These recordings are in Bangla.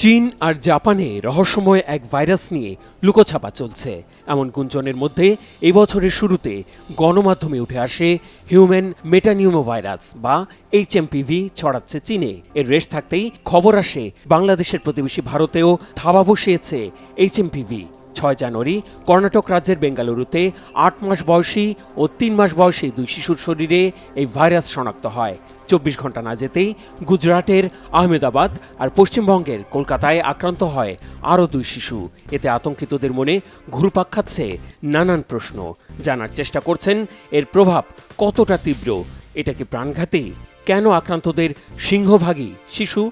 চীন আর জাপানে রহস্যময় এক ভাইরাস নিয়ে লুকোছাপা চলছে। এমন গুঞ্জনের মধ্যে এই বছরের শুরুতে গণমাধ্যমে উঠে আসে হিউম্যান মেটানিউমোভাইরাস বা HMPV ছড়াচ্ছে চীনে। এর রেশ থাকতেই খবর আসে বাংলাদেশের প্রতিবেশী ভারতেও থাবা বসিয়েছে HMPV। 6 জানুয়ারি কর্ণাটক রাজ্যের বেঙ্গালুরুতে 8 মাস বয়সী ও 3 মাস বয়সী 2 শিশুর শরীরে এই ভাইরাস শনাক্ত হয়। 24 ঘন্টা না যেতেই গুজরাটের আহমেদাবাদ আর পশ্চিমবঙ্গের কলকাতায় আক্রান্ত হয় আরও 2 শিশু। এতে আতঙ্কিতদের মনে ঘুরপাক খাচ্ছে নানান প্রশ্ন। জানার চেষ্টা করছেন এর প্রভাব কতটা তীব্র, এটা কি প্রাণঘাতী, কেন আক্রান্তদের সিংহভাগই শিশু।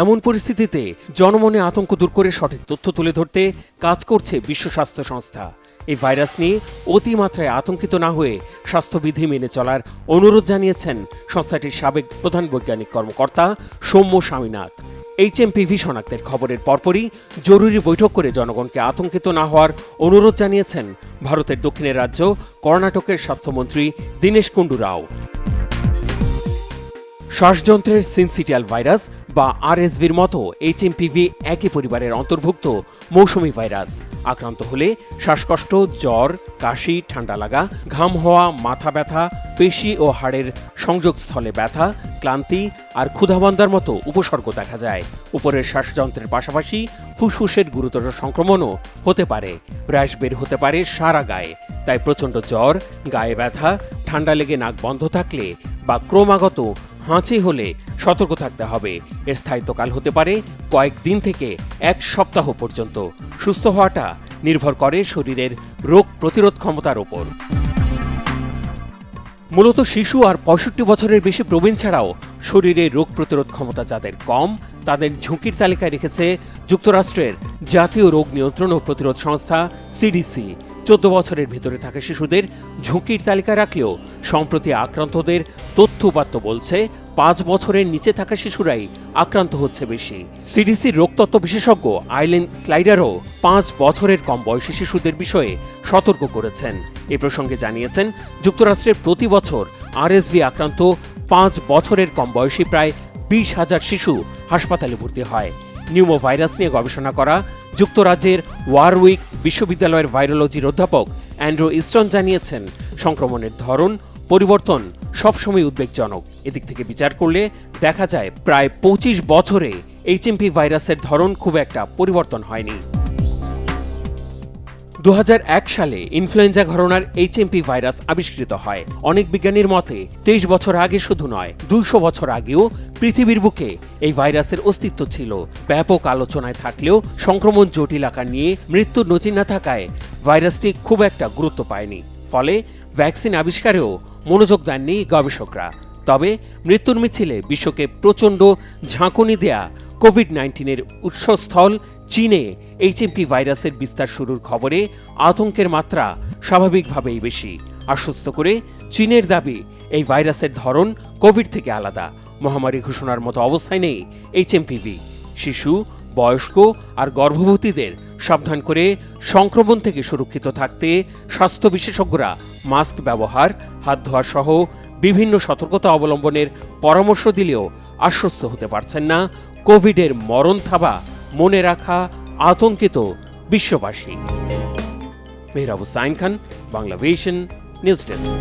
এমন পরিস্থিতিতে জনমনে আতঙ্ক দূর করে সঠিক তথ্য তুলে ধরতে কাজ করছে বিশ্ব স্বাস্থ্য সংস্থা। এই ভাইরাস নিয়ে অতিমাত্রায় আতঙ্কিত না হয়ে স্বাস্থ্যবিধি মেনে চলার অনুরোধ জানিয়েছেন সংস্থাটির সাবেক প্রধান বৈজ্ঞানিক কর্মকর্তা সৌম্য স্বামীনাথ। HMPV শনাক্তের খবরের পরপরই জরুরি বৈঠক করে জনগণকে আতঙ্কিত না হওয়ার অনুরোধ জানিয়েছেন ভারতের দক্ষিণের রাজ্য কর্ণাটকের স্বাস্থ্যমন্ত্রী দীনেশ কুন্ডু রাও। শ্বাসযন্ত্রের সিনসিটিয়াল ভাইরাস বা RSVর মতো HMPV একই পরিবারের অন্তর্ভুক্ত মৌসুমি ভাইরাস। আক্রান্ত হলে শ্বাসকষ্ট, জ্বর, কাশি, ঠান্ডা লাগা, ঘাম হওয়া, মাথা ব্যথা, পেশি ও হাড়ের সংযোগস্থলে ব্যথা, ক্লান্তি আর ক্ষুধাবন্ধার মতো উপসর্গ দেখা যায়। উপরের শ্বাসযন্ত্রের পাশাপাশি ফুসফুসের গুরুতর সংক্রমণও হতে পারে। র্যাশ বের হতে পারে সারা গায়ে। তাই প্রচণ্ড জ্বর, গায়ে ব্যথা, ঠান্ডা লেগে নাক বন্ধ থাকলে বা ক্রমাগত হাঁচি হলে সতর্ক থাকতে হবে। এর স্থায়িত্বকাল হতে পারে কয়েকদিন থেকে 1 সপ্তাহ পর্যন্ত। সুস্থ হওয়াটা নির্ভর করে শরীরের রোগ প্রতিরোধ ক্ষমতার ওপর। মূলত শিশু আর 65 বছরের বেশি প্রবীণ ছাড়াও শরীরে রোগ প্রতিরোধ ক্ষমতা যাদের কম তাদের ঝুঁকির তালিকায় রেখেছে যুক্তরাষ্ট্রের জাতীয় রোগ নিয়ন্ত্রণ ও প্রতিরোধ সংস্থা CDC। 14 বছরের ভেতরে থাকা শিশুদের ঝুঁকির তালিকায় রাখলেও সম্প্রতি আক্রান্তদের তথ্য বলছে 5 বছরের নিচে থাকা শিশুরাই আক্রান্ত হচ্ছে বেশি। CDCর রোগতত্ত্ব বিশেষজ্ঞ আইলেন স্লাইডারও 5 বছরের কম বয়সী শিশুদের বিষয়ে সতর্ক করেছেন। এ প্রসঙ্গে জানিয়েছেন, যুক্তরাষ্ট্রের প্রতি বছর RSV আক্রান্ত 5 বছরের কম বয়সী প্রায় 20,000 শিশু হাসপাতালে ভর্তি হয়। নিউমোভাইরাস নিয়ে গবেষণা করা যুক্তরাজ্যের ওয়ারউইক বিশ্ববিদ্যালয়ের ভাইরোলজির অধ্যাপক অ্যান্ড্রু ইস্টন জানিয়েছেন, সংক্রমণের ধরন পরিবর্তন সবসময় উদ্বেগজনক। এদিক থেকে বিচার করলে দেখা যায় প্রায় 25 বছরে HMP ভাইরাসের ধরন খুব একটা পরিবর্তন হয়নি। 2001 সালে ইনফ্লুয়েঞ্জা ঘরানার HMP ভাইরাস আবিষ্কৃত হয়। অনেক বিজ্ঞানীর মতে 23 বছর আগে শুধু নয়, 200 বছর আগেও পৃথিবীর বুকে এই ভাইরাসের অস্তিত্ব ছিল। ব্যাপক আলোচনায় থাকলেও সংক্রমণ জটিল আকার নিয়ে মৃত্যুর নজির না থাকায় ভাইরাসটি খুব একটা গুরুত্ব পায়নি। ফলে ভ্যাকসিন আবিষ্কারেও মনোযোগ দেননি গবেষকরা। তবে মৃত্যুর মিছিলে বিশ্বকে প্রচণ্ড ঝাঁকুনি দেয়া কোভিড-19-এর উৎসস্থল চীনে HMP ভাইরাসের বিস্তার শুরুর খবরে আতঙ্কের মাত্রা স্বাভাবিকভাবেই বেশি। আশ্বস্ত করে চীনের দাবি, এই ভাইরাসের ধরন কোভিড থেকে আলাদা। মহামারী ঘোষণার মতো অবস্থায় নেই HMPV। শিশু, বয়স্ক আর গর্ভবতীদের সাবধান করে সংক্রমণ থেকে সুরক্ষিত থাকতে স্বাস্থ্য বিশেষজ্ঞরা মাস্ক ব্যবহার, হাত ধোয়া সহ বিভিন্ন সতর্কতা অবলম্বনের পরামর্শ দিলেও আশ্বস্ত হতে পারছেন না কোভিডের মরণ থাবা মনে রাখা আতঙ্কিত বিশ্ববাসী। Mehrab Hussain Khan, Bangla vision, news desk.